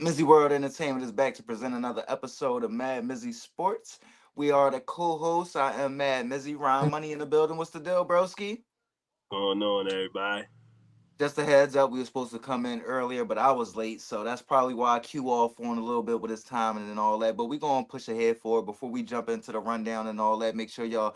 MizzyWorld Entertainment is back to present another episode of MadMizzy Sports. We are the co-hosts. I am Mad Mizzy. Ron Money in the building. What's the deal, broski? Going on, everybody? Just a heads up, we were supposed to come in earlier, but I was late, so that's probably why I cue off on a little bit with his time and all that. But we gonna push ahead forward before we jump into the rundown and all that. Make sure y'all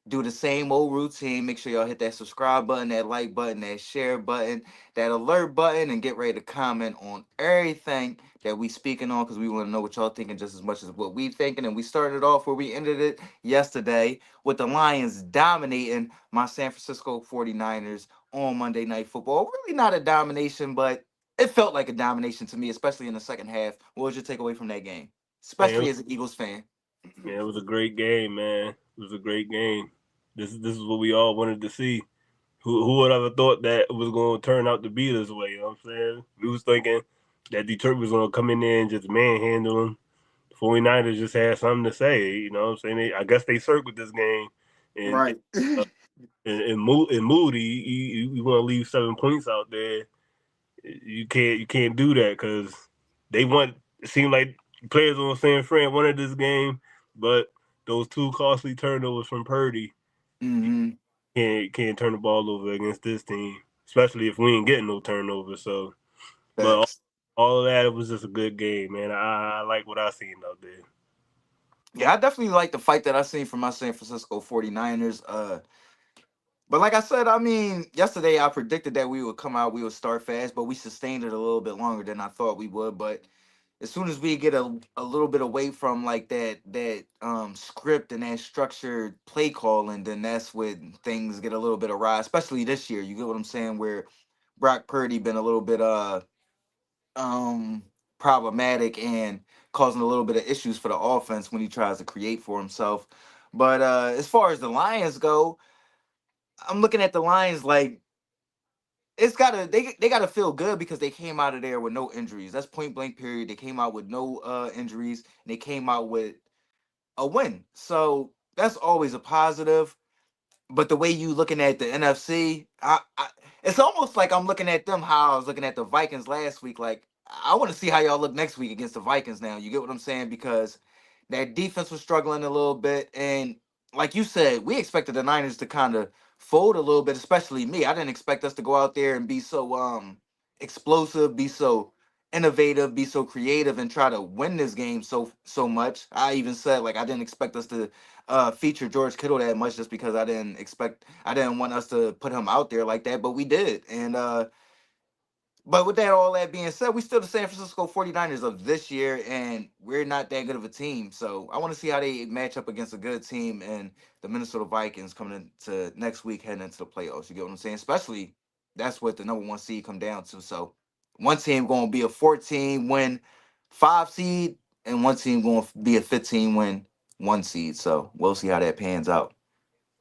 do the same old routine. Make sure y'all hit that subscribe button, that like button, that share button, that alert button, and get ready to comment on everything that we speaking on because we want to know what y'all thinking just as much as what we thinking. And we started off where we ended it yesterday with the Lions dominating my San Francisco 49ers on Monday Night Football. Really not a domination, but it felt like a domination to me, especially in the second half. What was your takeaway from that game? Man, Especially as an Eagles fan. it was a great game, man. It was a great game. This is what we all wanted to see. Who would ever thought that it was going to turn out to be this way? You know what I'm saying? We was thinking that Detroit was going to come in there and just manhandle them. The 49ers just had something to say. You know what I'm saying? I guess they circled this game, and Right. uh, and Moody, you want to leave 7 points out there. You can't do that because they want. It seemed like players on San Fran wanted this game, but those two costly turnovers from Purdy hmm can't turn the ball over against this team, especially if we ain't getting no turnovers. So, but Facts. all of that, it was just a good game, man. I like what I seen out there. Yeah, I definitely like the fight that I seen from my San Francisco 49ers. But like I said, I mean, yesterday I predicted that we would come out, we would start fast, but we sustained it a little bit longer than I thought we would. But as soon as we get a little bit away from like that script and that structured play calling, then that's when things get a little bit awry, especially this year. You get what I'm saying? Where Brock Purdy been a little bit um problematic and causing a little bit of issues for the offense when he tries to create for himself. But as far as the Lions go, I'm looking at the Lions like they gotta feel good because they came out of there with no injuries. That's point blank period. They came out with no injuries and they came out with a win. So that's always a positive. But the way you looking at the NFC, it's almost like I'm looking at them how I was looking at the Vikings last week. Like I want to see how y'all look next week against the Vikings. Now you get what I'm saying because that defense was struggling a little bit, and like you said, we expected the Niners to kind of fold a little bit, especially me. I didn't expect us to go out there and be so explosive, be so innovative, be so creative, and try to win this game so much. I even said like I didn't expect us to feature George Kittle that much just because I didn't want us to put him out there like that, but we did. And but with that all that being said, we still the San Francisco 49ers of this year and we're not that good of a team. So I want to see how they match up against a good team and the Minnesota Vikings coming into next week heading into the playoffs. You get what I'm saying? Especially that's what the number one seed come down to. So one team going to be a 14 win 5 seed and one team going to be a 15 win 1 seed. So we'll see how that pans out.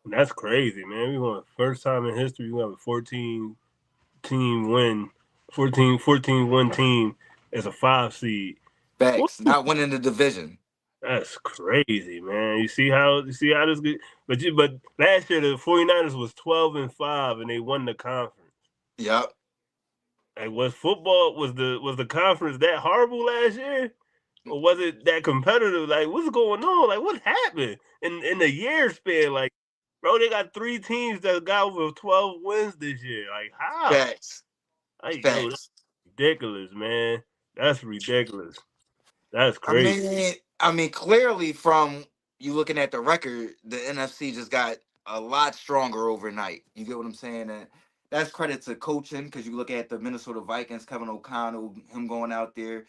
And that's crazy, man. We won first time in history. We have a 14 team win, 14 win team as a 5 seed. Woo! Facts. Not winning the division. That's crazy, man. You see how this good, but last year the 49ers was 12-5 and they won the conference. Yep. Like was the conference that horrible last year? Or was it that competitive? Like what's going on? Like what happened in the year span? Like, bro, they got 3 teams that got over 12 wins this year. Like how? Facts. Like yo, that's Facts. ridiculous, man. That's ridiculous. That's I crazy. mean, I mean, clearly from you looking at the record, the NFC just got a lot stronger overnight. You get what I'm saying? And that's credit to coaching because you look at the Minnesota Vikings, Kevin O'Connell, him going out there,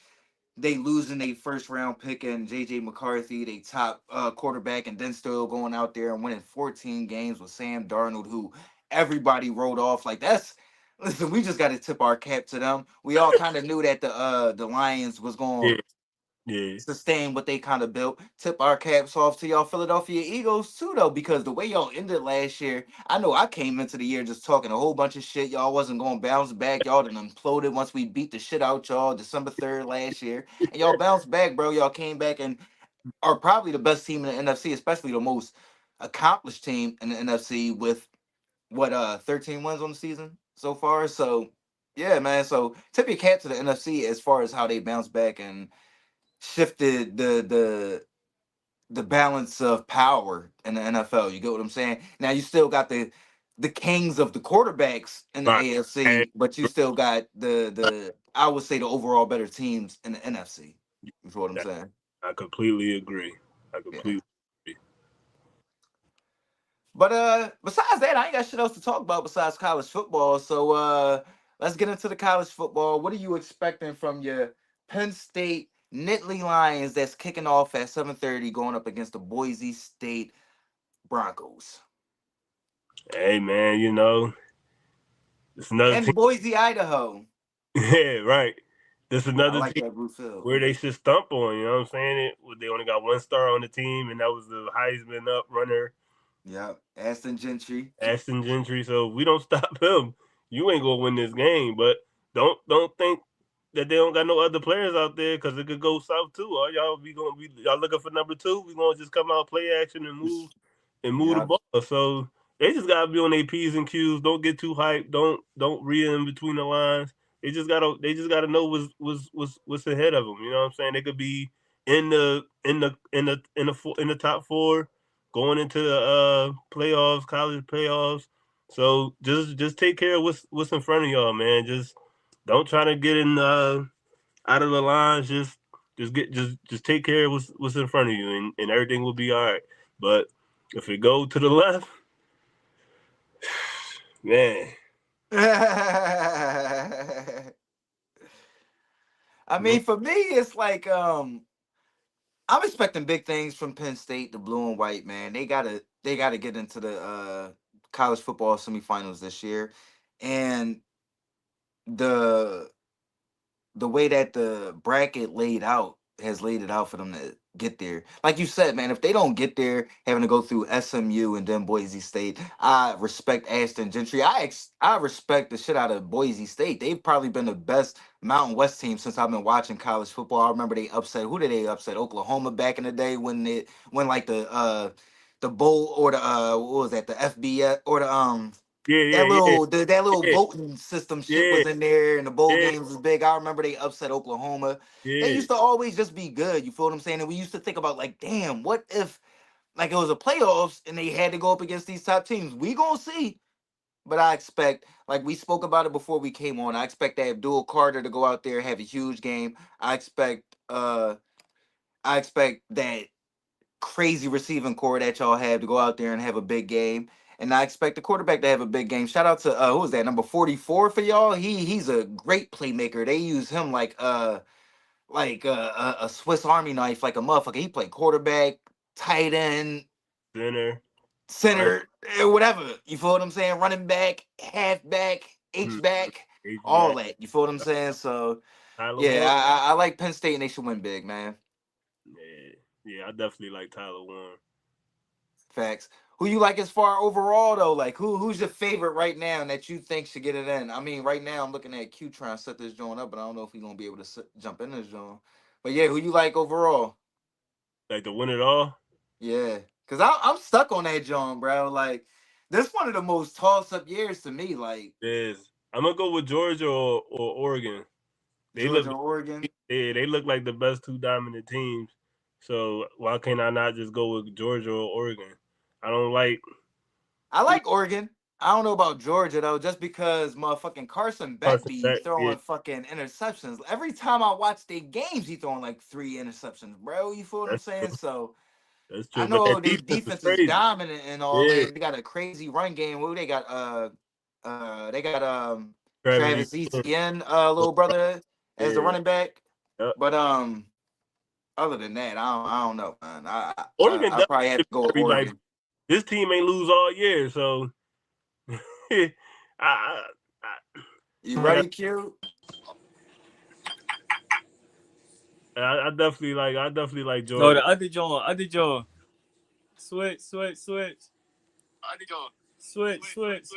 they losing a first round pick and JJ McCarthy, they top quarterback, and then still going out there and winning 14 games with Sam Darnold, who everybody wrote off. Like that's listen, we just got to tip our cap to them. We all kind of knew that the Lions was going Yeah, yeah. sustain what they kind of built. Tip our caps off to y'all Philadelphia Eagles too, though, because the way y'all ended last year, I know I came into the year just talking a whole bunch of shit. Y'all wasn't going to bounce back. Y'all done imploded once we beat the shit out y'all December 3rd last year, and y'all bounced back, bro. Y'all came back and are probably the best team in the NFC, especially the most accomplished team in the NFC with what 13 wins on the season so far. So Yeah, man. So tip your cap to the NFC as far as how they bounced back and shifted the balance of power in the NFL. You get what I'm saying? Now you still got the kings of the quarterbacks in the Right. And AFC, but you still got the I would say the overall better teams in the NFC. You feel what I'm saying? I completely agree. I Yeah. completely agree. But besides that, I ain't got shit else to talk about besides college football. So let's get into the college football. What are you expecting from your Penn State Nittany Lions that's kicking off at 7:30 going up against the Boise State Broncos? Hey man, it's another team. And Boise, Idaho. Yeah, right. This Yeah, I another like team that blue field. where they should stump on. You know what I'm saying? They only got one star on the team, and that was the Heisman up runner, Yep. Aston Gentry. Ashton Gentry. So if we don't stop him, you ain't gonna win this game. But don't think that they don't got no other players out there because it could go south too. All y'all be gonna be y'all looking for number two. We gonna just come out, play action, and move the Yep. ball. So they just gotta be on their P's and Q's. Don't get too hyped. Don't read in between the lines. They just gotta know what's ahead of them. You know what I'm saying? They could be in the top four going into the playoffs, college playoffs. So just take care of what's in front of y'all, man. Just don't try to get in out of the lines. Just take care of what's in front of you, and everything will be all right. But if it go to the left, man, I no, mean, for me, it's like I'm expecting big things from Penn State, the blue and white, man. They gotta get into the college football semifinals this year. And the the way that the bracket laid out has laid it out for them to get there. Like you said, man, if they don't get there, having to go through SMU and then Boise State, I respect Ashton Gentry. I respect the shit out of Boise State. They've probably been the best Mountain West team since I've been watching college football. I remember they upset who did they upset? Oklahoma back in the day when like the bowl or the what was that, the FBS or the yeah, that yeah, yeah, little that little yeah, voting system shit yeah, was in there, and the bowl yeah, games was big. I remember they upset Oklahoma. They yeah. used to always just be good. You feel what I'm saying? And we used to think about like, damn, what if like it was a playoffs and they had to go up against these top teams? We gonna see. But I expect, like we spoke about it before we came on, I expect that Abdul Carter to go out there have a huge game. I expect that crazy receiving core that y'all have to go out there and have a big game. And I expect the quarterback to have a big game. Shout out to who was that, number 44 for y'all? He's a great playmaker. They use him like a Swiss Army knife, like a motherfucker. He played quarterback, tight end, Center, right? center, whatever. You feel what I'm saying? Running back, half back, H back, H all back, that. You feel what I'm saying? So Tyler yeah, Warren. I like Penn State and they should win big, man. Yeah, yeah, I definitely like Tyler Warren. Facts. Who you like as far overall though? Like who's your favorite right now that you think should get it in? I mean, right now I'm looking at Q trying to set this joint up, but I don't know if he's gonna be able to jump in this joint. But yeah, who you like overall? Like to win it all. Yeah, cause I'm stuck on that joint, bro. Like this one of the most toss up years to me. Like Is I'm gonna go with Georgia or Oregon. They look Georgia, Oregon. they look like the best two dominant teams. So why can't I not just go with Georgia or Oregon? I don't like I like Oregon. I don't know about Georgia though, just because motherfucking Carson Beck Carson be Beck. Yeah, throwing fucking interceptions. Every time I watch their games, he throwing like 3 interceptions, bro. You feel what I'm that's saying? true. So That's I true. But know that their defense is defense is crazy. dominant and all that, Yeah, and they got a crazy run game. Who they got? They got Travis Travis Etienne. Etienne, little brother, as the Yeah, running back. yeah. But other than that, I don't know, man. Oregon I probably have definitely to go with very like Oregon. this team ain't lose all year, so I, I, You like ready, Q? I definitely like No, Georgia. the other John, other John. Switch, switch, switch. Switch, switch.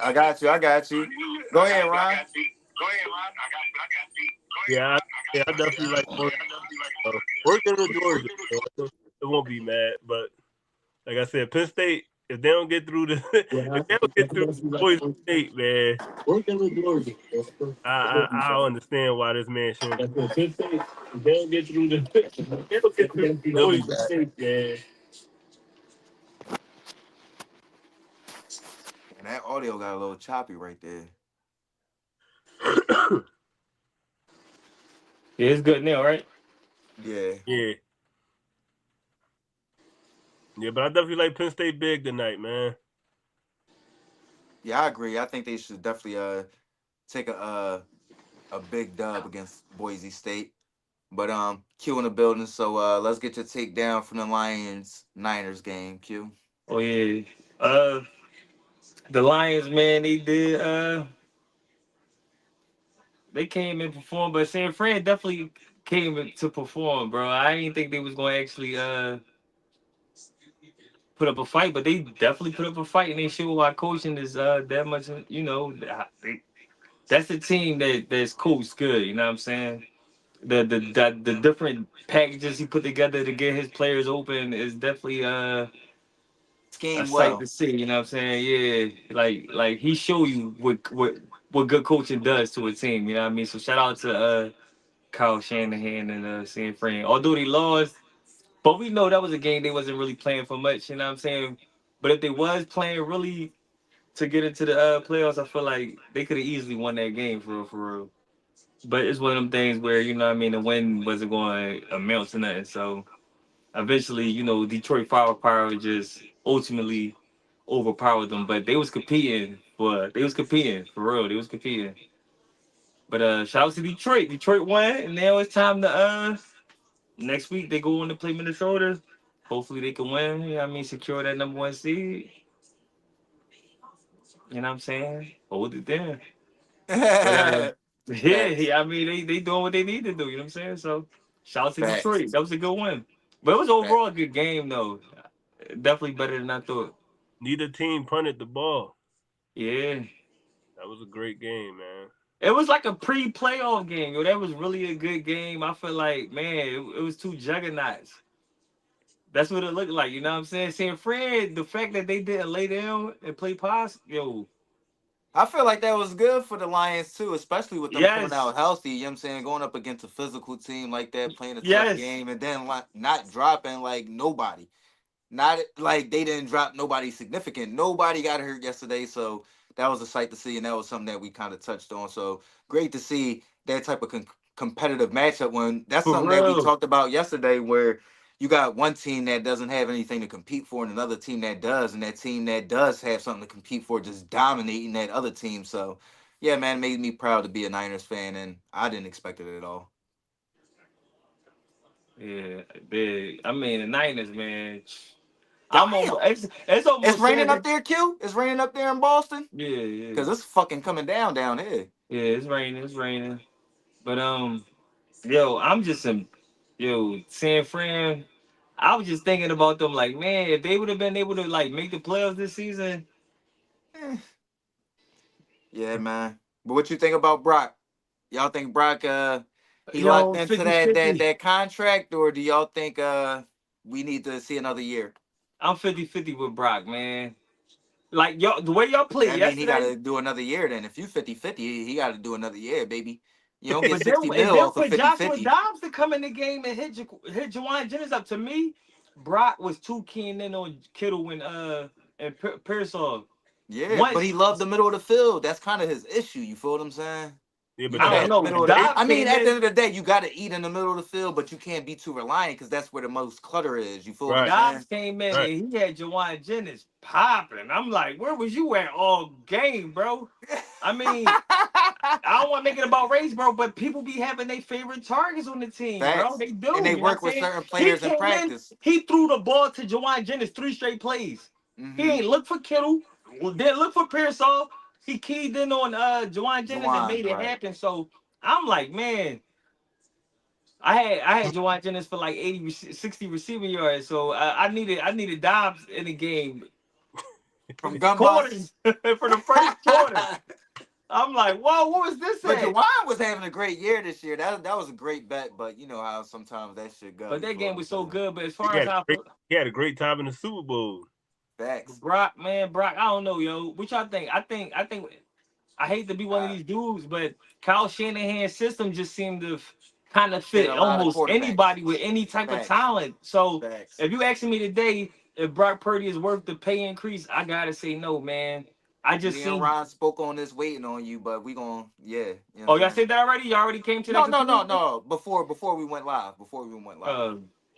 I got you. I got you. Go ahead, Ron. Yeah, I definitely like Oregon. So, Oregon or Georgia, so it won't be mad. But like I said, Penn State if they don't get through the if they don't get through Boise State, man, I don't understand why this man shouldn't. If they don't get through the they don't get through He'll be Boise back. State, man. And that audio got a little choppy right there. Yeah, it's good now, right? Yeah. Yeah, yeah, but I definitely like Penn State big tonight, man. Yeah, I agree. I think they should definitely take a big dub against Boise State. But Q in the building, so let's get your take down from the Lions Niners game, Q. Oh yeah. Uh, the Lions, man, they came and performed, but San Fran definitely came in to perform, bro. I didn't think they was going to actually put up a fight, but they definitely put up a fight, and they show why coaching is that much. That's the team that's coached good. You know what I'm saying? The different packages he put together to get his players open is definitely a Scheme sight to well. see. You know what I'm saying? Yeah, like he show you what good coaching does to a team. You know what I mean? So shout out to Kyle Shanahan and San Fran. Although they lost, but we know that was a game they wasn't really playing for much. You know what I'm saying? But if they was playing really to get into the playoffs, I feel like they could have easily won that game for real, for real. But it's one of them things where you know what I mean the win wasn't going to amount to nothing. So eventually, Detroit firepower just ultimately overpowered them. But they was competing for real. They was competing. But shout out to Detroit. Detroit won, and now it's time to next week they go on to play Minnesota. Hopefully they can win. You know what I mean, secure that number one seed. You know what I'm saying? Hold it there. But yeah, Facts. yeah, I mean they doing what they need to do. You know what I'm saying? So shout out to Facts. Detroit. That was a good win. But it was Facts. overall a good game though. Definitely better than I thought. Neither team punted the ball. Yeah. That was a great game, man. It was like a pre-playoff game. Yo, that was really a good game. I feel like, man, it was two juggernauts. That's what it looked like. You know what I'm saying? San Fran, the fact that they didn't lay down and play pass, yo, I feel like that was good for the Lions too, especially with them coming yes, out healthy. You know what I'm saying? Going up against a physical team like that, playing a tough yes. game, and then like, not dropping like nobody. Not like they didn't drop nobody significant. Nobody got hurt yesterday, so that was a sight to see, and that was something that we kind of touched on. So great to see that type of competitive matchup. When that's For something that we real. talked about yesterday, where you got one team that doesn't have anything to compete for, and another team that does, and that team that does have something to compete for just dominating that other team. So yeah, man, it made me proud to be a Niners fan, and I didn't expect it at all. Yeah, big. I mean, the Niners, man. I'm Damn, almost. It's it's almost raining sad up that. there, Q. It's raining up there in Boston. Yeah, yeah, Cause it's fucking coming down here. yeah. It's raining. It's raining. But yo, I'm just San Fran. I was just thinking about them, like, man, if they would have been able to like make the playoffs this season, Eh, yeah, man. But what you think about Brock? Y'all think Brock he locked yo, into 50 that 50. that contract, or do y'all think we need to see another year? I'm 50-50 with Brock, man. Like y'all, the way y'all played That mean he got yesterday, to do another year. Then if you 50-50, he got to do another year, baby. You don't get but then 60 and mil then off of for 50 Joshua 50. Dobbs to come in the game and hit Jawan Jennings up, to me, Brock was too keen in on Kittle and Pearsall. Yeah, but Once he loved the middle of the field. That's kind of his issue. You feel what I'm saying? Yeah, You but know I don't that know, middle of the, Dobbs I mean, came at the in. end of the day, you got to eat in the middle of the field, but you can't be too reliant because that's where the most clutter is. You feel what I'm right, saying? Dobbs came in right. and he had Jawan Jennings popping. I'm like, where was you at all game, bro? I mean, I don't want to make it about race, bro, but people be having their favorite targets on the team, bro. Facts. They do. And they You know what I'm work with saying? certain He players in came in, practice. he threw the ball to Jawan Jennings 3 straight plays. He Mm-hmm. ain't look for Kittle, didn't look for Pearsall. He keyed in on Jawan Jennings and Juwan, made it right. happen. So I'm like, man, I had Jawan Jennings for like 80, 60 receiving yards. So I needed Dobbs in the game. From gun bus. Quarters for the first quarter. I'm like, whoa, what was this But at? Juwan was having a great year this year. That was a great bet, but you know how sometimes that shit go. But You that feel what game I'm was so saying? good. But as He far as had a how great, he had a great time in the Super Bowl. Facts. Brock, man, Brock. I don't know, yo. What y'all think? I think. I hate to be one of Uh, these dudes, but Kyle Shanahan's system just seemed to kind of fit fit a lot of almost quarterbacks. anybody with any type of Facts. talent. So Facts. if you asking me today if Brock Purdy is worth the pay increase, I gotta say no, man. I just Me and seen. Ron spoke on this waiting on you, but we gon' yeah, you know what I'm Oh, y'all saying? said that already? Y'all already came to that No, no, no, conclusion? no. Before we went live. Before we went live. Uh,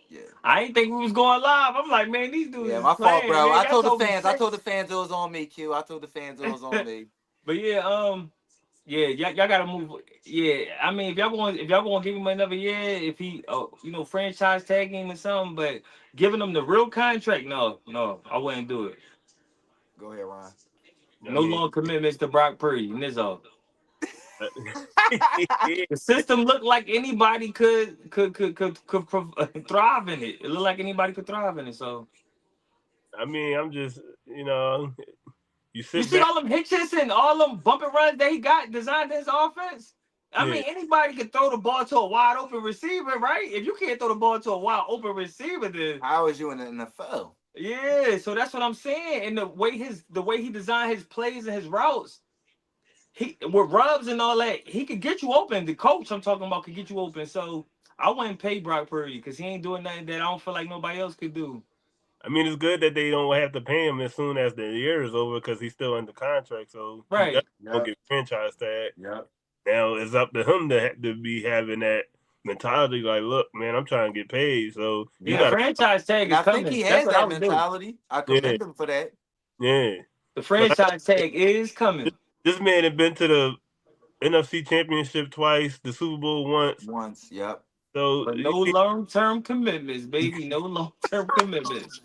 Yeah. I ain't think we was going live. I'm like, man, these dudes Yeah, is my fault, playing, bro. man. I Y'all told the told me fans. I told the six. fans it was on me, Q. I told the fans it was on me. But yeah, yeah, y'all gotta move. Yeah, I mean, if y'all going to give him another year, if he, franchise tag him or something, but giving him the real contract, no, I wouldn't do it. Go ahead, Ron. I No mean, long commitments to Brock Purdy, and this all. I The system looked like anybody could thrive in it. It looked like anybody could thrive in it. So mean, I'm just, you you sit see back. all them hitches and all them bumping runs that he got designed his offense. I Yeah, mean, anybody can throw the ball to a wide open receiver, right? If you can't throw the ball to a wide open receiver, then How is you in the NFL? yeah. So that's what I'm saying. And the way he designed his plays and his routes, he with rubs and all that, he could get you open. The coach I'm talking about could get you open. So I wouldn't pay Brock Purdy because he ain't doing nothing that I don't feel like nobody else could do. I mean, it's good that they don't have to pay him as soon as the year is over because he's still under contract, so he Right. definitely won't Yep. get franchise tag. Yep. Now it's up to him to be having that mentality. Like, look, man, I'm trying to get paid, so you Yeah, the Yep. got to, franchise tag And is I think coming. he That's has what I that would do. mentality. I yeah, commend him for that. yeah. The Like, franchise tag is this, coming. this man had been to the NFC Championship twice, the Super Bowl once, Once. Yep. so But no long-term commitments, baby. No long-term commitments.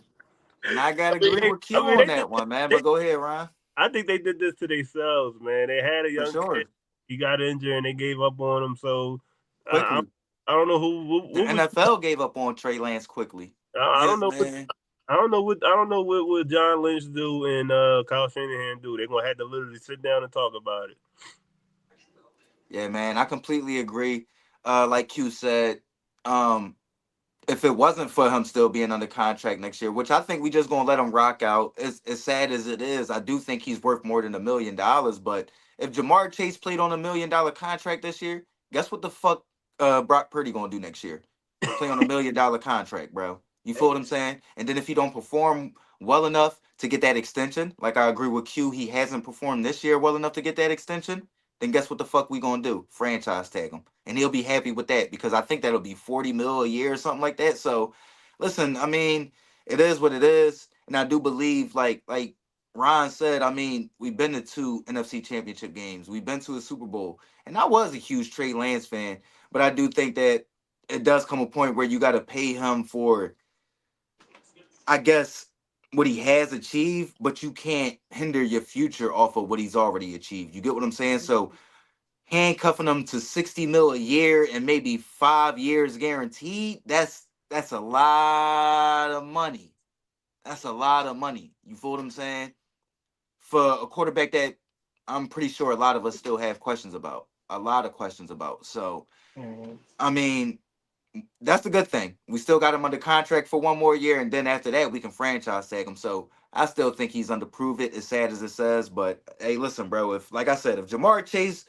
And I gotta agree with I Q mean, on that one, man. they, But go ahead, Ron. I think they did this to themselves, man. They had a For young kid, sure. he got injured, and they gave up on him. So I, Quickly. I don't know who The what was NFL gave up on Trey Lance quickly. I Yeah, don't know what man. what John Lynch do and Kyle Shanahan do. They're gonna have to literally sit down and talk about it. Yeah, man. I completely agree. Like Q said, um, if it wasn't for him still being under contract next year, which I think we just gonna let him rock out. As sad as it is, I do think he's worth more than $1 million. But if Jamar Chase played on $1 million contract this year, guess what the fuck Brock Purdy gonna do next year? Play on $1 million contract, bro. You feel what I'm saying? And then if he don't perform well enough to get that extension, like I agree with Q, he hasn't performed this year well enough to get that extension. Then guess what the fuck we gonna do? Franchise tag him, and he'll be happy with that because I think that'll be 40 mil a year or something like that. So, listen, I mean, it is what it is, and I do believe, like Ron said, I mean, we've been to two NFC Championship games, we've been to a Super Bowl, and I was a huge Trey Lance fan, but I do think that it does come a point where you got to pay him for, I guess, what he has achieved, but you can't hinder your future off of what he's already achieved. You get what I'm saying? So handcuffing them to 60 mil a year and maybe 5 years guaranteed, that's a lot of money. That's a lot of money. You feel what I'm saying? For a quarterback that I'm pretty sure a lot of us still have questions about. A lot of questions about. So, Mhm. I mean, that's a good thing. We still got him under contract for one more year, and then after that, we can franchise tag him. So I still think he's underprove it, as sad as it says. But hey, listen, bro. If, like I said, if Jamar Chase,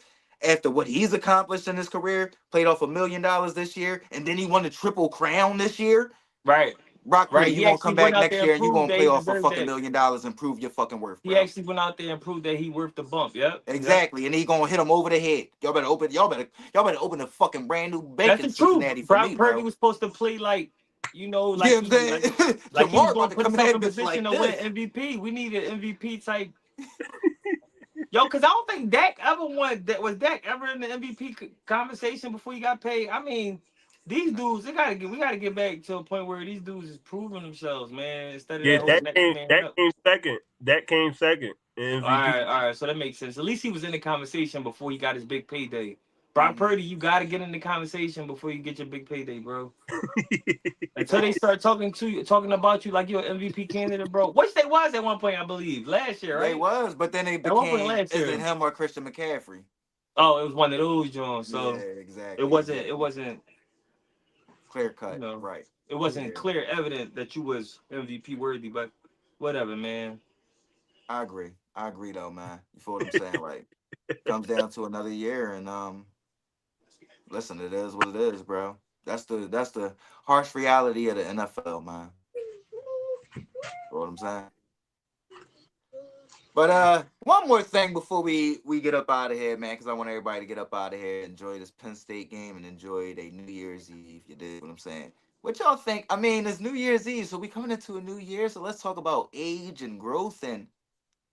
after what he's accomplished in his career, played off $1 million this year, and then he won the triple crown this year, Right. Brock Purdy, Right. you He gonna actually come went back out next there year and and you proved gonna that play he off for deserved fucking that. $1 million and prove your fucking worth, He bro. actually went out there and proved that he worth the bump. Yep. Yep. Exactly, and he gonna hit him over the head. Y'all better open a fucking brand new bank That's in the truth. Cincinnati for Brock me, Purdy bro. was supposed to play You know like what I'm he saying? like he was Jamar gonna about to put come in himself that in bitch position like to win this. MVP. We needed MVP type. Yo, because I don't think Dak ever won. That was Dak ever in the MVP conversation before he got paid. I mean, these dudes, we gotta get back to a point where these dudes is proving themselves, man. Instead of Yeah, that whole next man that up. came second. That came second in MVP. All right. So that makes sense. At least he was in the conversation before he got his big payday. Brock Hmm. Purdy, you gotta get in the conversation before you get your big payday, bro. Until they start talking about you like you're an MVP candidate, bro. Which they was at one point, I believe, last year, They right? was, but then it At one point became, last is it year. him or Christian McCaffrey? Oh, it was one of those Jones. Yeah, So it exactly, wasn't. It exactly. wasn't. Clear You cut, know, right? it wasn't Yeah. clear evident that you was MVP worthy. But whatever, man. I agree. I agree though, man. You feel what I'm saying? Like, comes down to another year, and listen, it is what it is, bro. That's the harsh reality of the NFL, man. You know what I'm saying? But one more thing before we get up out of here, man, because I want everybody to get up out of here, enjoy this Penn State game, and enjoy a New Year's Eve. You dig what I'm saying? What y'all think? I mean, it's New Year's Eve, so we coming into a new year. So let's talk about age and growth and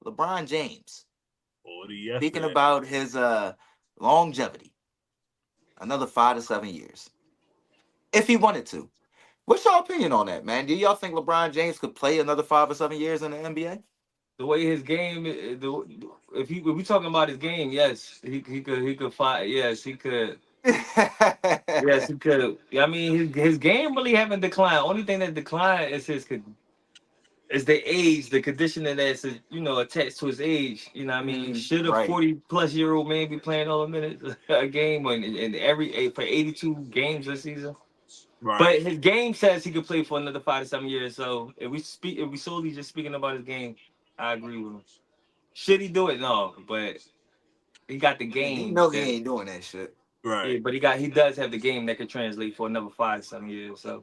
LeBron James. 40 Speaking yesterday. about his longevity, another 5 to 7 years, if he wanted to. What's your opinion on that, man? Do y'all think LeBron James could play another 5 or 7 years in the NBA? The way his game, if we talking about his game, yes, he could fight. Yes, he could. Yes, he could. I mean, his game really haven't declined. Only thing that declined is is the age, the conditioning that's attached to his age. You know, what I mean, should a Right. 40-plus-year-old man be playing all the minutes a game and every for 82 games this season? Right. But his game says he could play for another 5 to 7 years. So if we solely just speaking about his game, I agree with him. Should he do it? No, but he got the He game know he that ain't doing that shit. Right. yeah, but he does have the game that could translate for another 5 to 7 years. So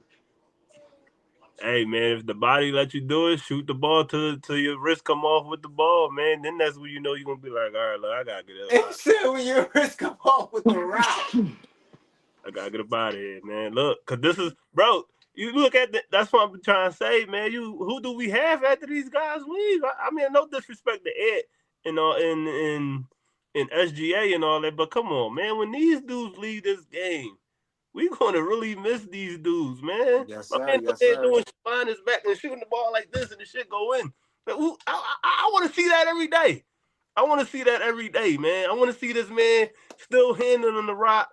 Hey man, if the body let you do it, shoot the ball till your wrist come off with the ball, man. Then that's when you know you're gonna be like, all right, look, I gotta get up. And shit, when your wrist come off with the rock. I gotta get up out of here, man. Look, cause this is, bro. You look at that's what I'm trying to say, man. Who do we have after these guys leave? I mean, no disrespect to Ed and all in SGA and all that, but come on, man. When these dudes leave this game, we gonna really miss these dudes, man. Yes, My sir. man out Yes, there sir. doing behind his back and shooting the ball like this and the shit go in. But I want to see that every day. I want to see that every day, man. I want to see this man still handling the rock,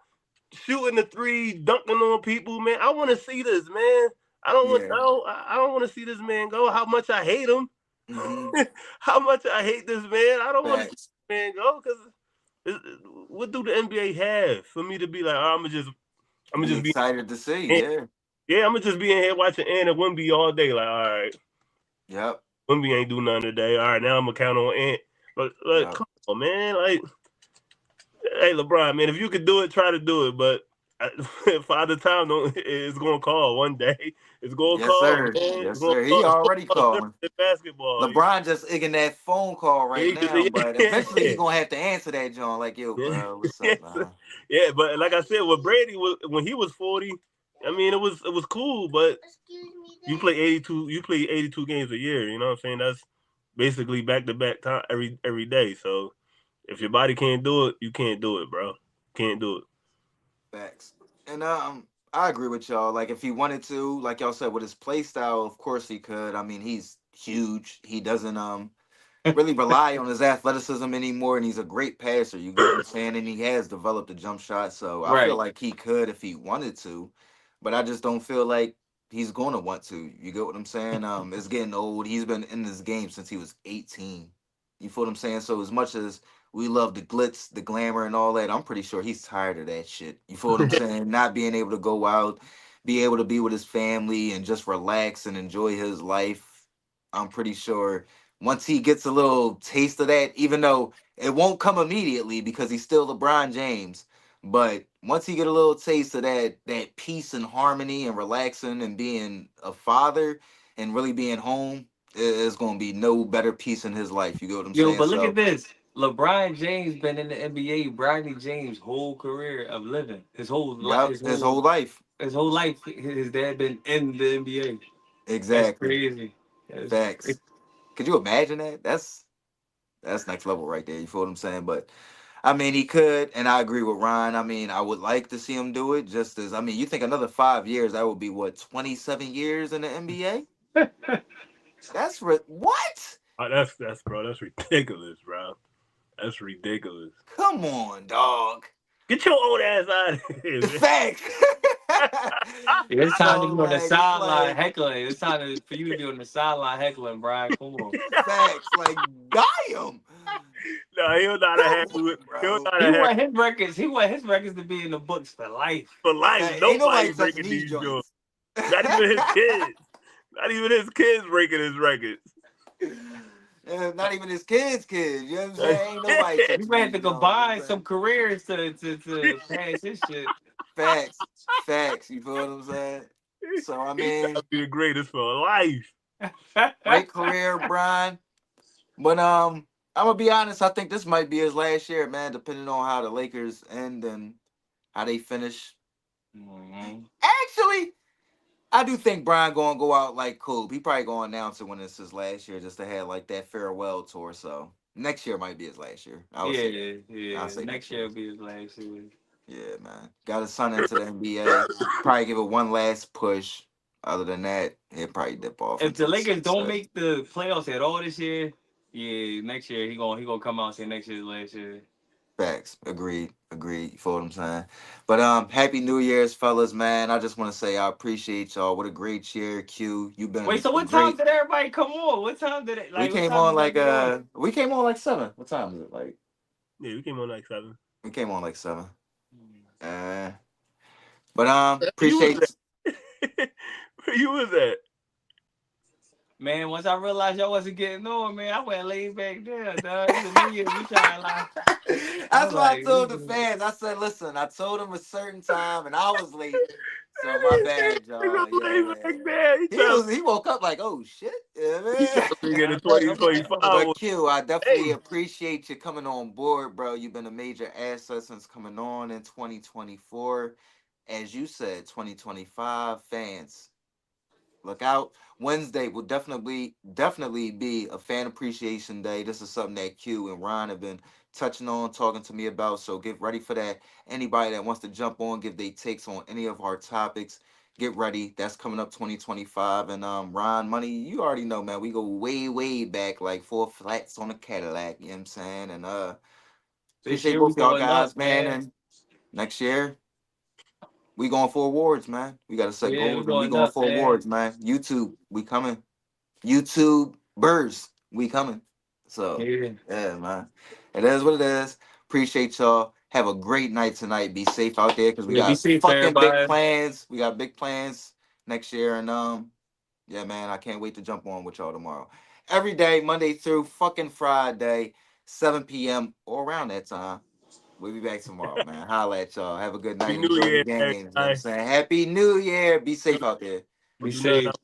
shooting the three, dunking on people, man. I want to see this, man. I don't want Yeah. no. I don't want to see this man go. How much I hate him. Mm-hmm. How much I hate this man. I don't want to see Facts. this man go because what do the NBA have for me to be like? Oh, I'm gonna Be just be excited to see. Yeah. yeah. I'm gonna just be in here watching Ant and Wimby all day. Like, all right, Yep. Wimby ain't do nothing today. All right, now I'm gonna count on Ant. But like, Yep. come on, man. Like, hey, LeBron, man, if you could do it, try to do it. But Father Time don't it's gonna call one day. It's gonna Yes, call, sir. man. It's Yes, gonna sir. He call. It's already gonna call calling. different basketball. LeBron just igging that phone call Yeah, right now, but eventually yeah, he gonna have to answer that, John. Like, yo, yeah. bro, what's up, man? Yeah, but like I said, with Brady when he was 40, I mean it was cool, but you play 82 games a year, you know what I'm saying? That's basically back to back time every day. So if your body can't do it, you can't do it, bro. Can't do it. Facts. And I agree with y'all. Like, if he wanted to, like y'all said, with his play style, of course he could. I mean, he's huge. He doesn't really rely on his athleticism anymore, and he's a great passer. You get what I'm saying? And he has developed a jump shot, so I feel right. like he could if he wanted to, but I just don't feel like he's going to want to. You get what I'm saying? It's getting old. He's been in this game since he was 18. You feel what I'm saying? So as much as we love the glitz, the glamour, and all that, I'm pretty sure he's tired of that shit. You feel what I'm saying? Not being able to go out, be able to be with his family, and just relax and enjoy his life. I'm pretty sure once he gets a little taste of that, even though it won't come immediately because he's still LeBron James, but once he get a little taste of that peace and harmony and relaxing and being a father and really being home, it's gonna be no better peace in his life. You get what I'm Yo, saying? but look at So, this. LeBron James been in the NBA. Bronny James' whole career of living, yep, his whole life. his whole life, his dad been in the NBA. That's Exactly. crazy. That's Facts. Could you imagine that? That's next level right there. You feel what I'm saying? But I mean, he could, and I agree with Ryan. I mean, I would like to see him do it. Just as I mean, you think another 5 years, that would be what 27 years in the NBA? What? Oh, that's bro, that's ridiculous, bro. That's ridiculous. Come on, dog. Get your old ass out of here, man. Facts. It's time to So be on the like, it's sideline like heckling. It's time for you to be on the sideline heckling, Brian. Come on. facts. Like, damn. No, he'll not have Come happy with on, he'll bro. not He have happy want his records. He want his records to be in the books for life. for life. Ain't nobody Nobody touching breaking these these joints. joints. Not even his kids. Not even his kids breaking his records. Yeah, not even his kids. You know what I'm saying? Ain't nobody We touching might have these to Jones. You know what combine I'm some saying? careers to pass this shit. Facts, facts. You feel what I'm saying? So I He trying to mean, be the greatest for life. great career, Brian. But I'm gonna be honest. I think this might be his last year, man. Depending on how the Lakers end and how they finish. Mhm. Actually, I do think Brian gonna go out like cool. He probably gonna announce it when it's his last year, just to have like that farewell tour. So next year might be his last year. I would say. Yeah, I'll yeah. say Next next year year. will be his last year. Yeah, man. Got his son into the NBA. Probably give it one last push. Other than that, he'll probably dip off If into the the Lakers don't sunset. make the playoffs at all this year, yeah, next year he gonna come out and say next year's last year. Facts. Agreed. Agreed. You feel what I'm saying? But happy New Year's, fellas, man. I just want to say I appreciate y'all. What a great year, Q. You've Wait, been so a what time great. did everybody come on? What time did it We what came time on did y'all like get on? we came on like 7. What time is it? Like Yeah, we came on like 7. we came on like 7. Uh but Where you was appreciate at? Where you was at? Man, once I realized y'all wasn't getting on, man, I went laid back there, dog. It's a New Year. We trying like I That's was what I like, told the fans. I said, listen, I told them a certain time and I was late. So my bad, y'all. Yeah, Back man. there. He woke up like, oh shit. Yeah, He trying man. to bring in I the was, I'm like, 2025. But Q, I definitely Hey, appreciate you coming on board, bro. You've been a major asset since coming on in 2024. As you said, 2025 fans. Look out. Wednesday will definitely be a fan appreciation day. This is something that Q and Ron have been touching on, talking to me about. So get ready for that. Anybody that wants to jump on, give their takes on any of our topics, get ready. That's coming up 2025. And Ron, money, you already know, man. We go way, way back, like 4 flats on a Cadillac. You know what I'm saying? And this appreciate year we both y'all going guys, up, man. man. And next year we going for awards, man. We gotta set Yeah, we goals and we going going up, for man. awards, man. YouTube, we coming. YouTube burst. We coming. So Yeah. yeah, man. It is what it is. Appreciate y'all. Have a great night tonight. Be safe out there because we Yeah, be got safe, fucking big everybody. plans. We got big plans next year. And yeah, man, I can't wait to jump on with y'all tomorrow. Every day, Monday through fucking Friday, 7 p.m. or around that time. We'll be back tomorrow, man. Holla at y'all. Have a good Happy night. New Enjoy the Year, games. You know what I'm everybody. saying? Happy New Year. Be safe out there. Be Much love. safe.